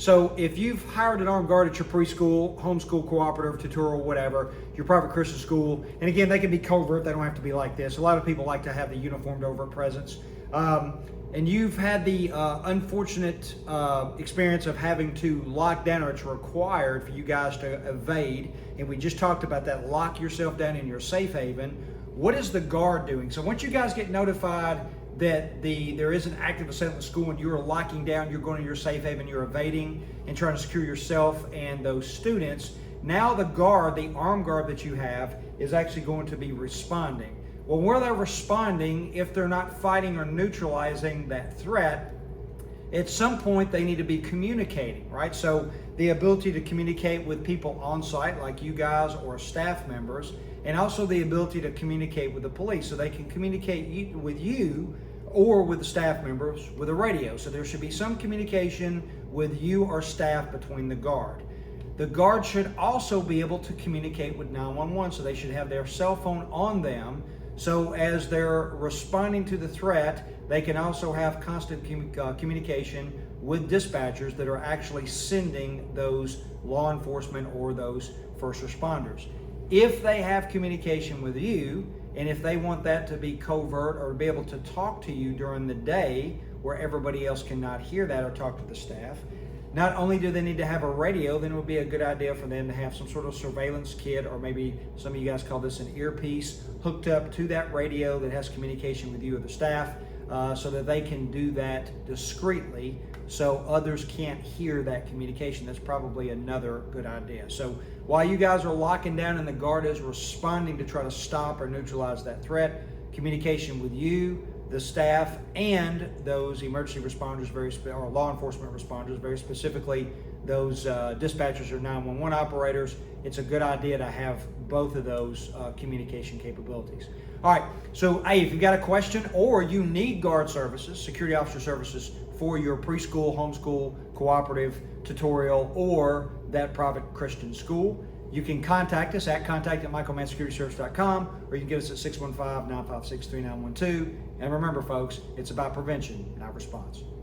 So if you've hired an armed guard at your preschool, homeschool, cooperative, tutorial, whatever, your private Christian school, and again, they can be covert, they don't have to be like this. A lot of people like to have the uniformed overt presence. And you've had the unfortunate experience of having to lock down, or it's required for you guys to evade, and we just talked about that, lock yourself down in your safe haven. What is the guard doing? So once you guys get notified that there is an active assailant in the school and you're locking down, you're going to your safe haven, you're evading and trying to secure yourself and those students, now the guard, the armed guard that you have, is actually going to be responding. Well, where they're responding, if they're not fighting or neutralizing that threat, at some point they need to be communicating, right? So the ability to communicate with people on site like you guys or staff members, and also the ability to communicate with the police, so they can communicate with you or with the staff members with a radio. So there should be some communication with you or staff between the guard. The guard should also be able to communicate with 911, so they should have their cell phone on them, so as they're responding to the threat, they can also have constant communication with dispatchers that are actually sending those law enforcement or those first responders. If they have communication with you, and if they want that to be covert or be able to talk to you during the day where everybody else cannot hear that or talk to the staff, not only do they need to have a radio, then it would be a good idea for them to have some sort of surveillance kit, or maybe some of you guys call this an earpiece, hooked up to that radio that has communication with you or the staff, so that they can do that discreetly so others can't hear that communication. That's probably another good idea. So while you guys are locking down and the guard is responding to try to stop or neutralize that threat, communication with you, the staff, and those emergency responders, or law enforcement responders, very specifically those dispatchers or 911 operators, it's a good idea to have both of those communication capabilities. All right, so hey, if you've got a question or you need guard services, security officer services for your preschool, homeschool, cooperative, tutorial, or that private Christian school, you can contact us at contact@mannsecurityservices.com, or you can get us at 615-956-3912. And remember, folks, it's about prevention, not response.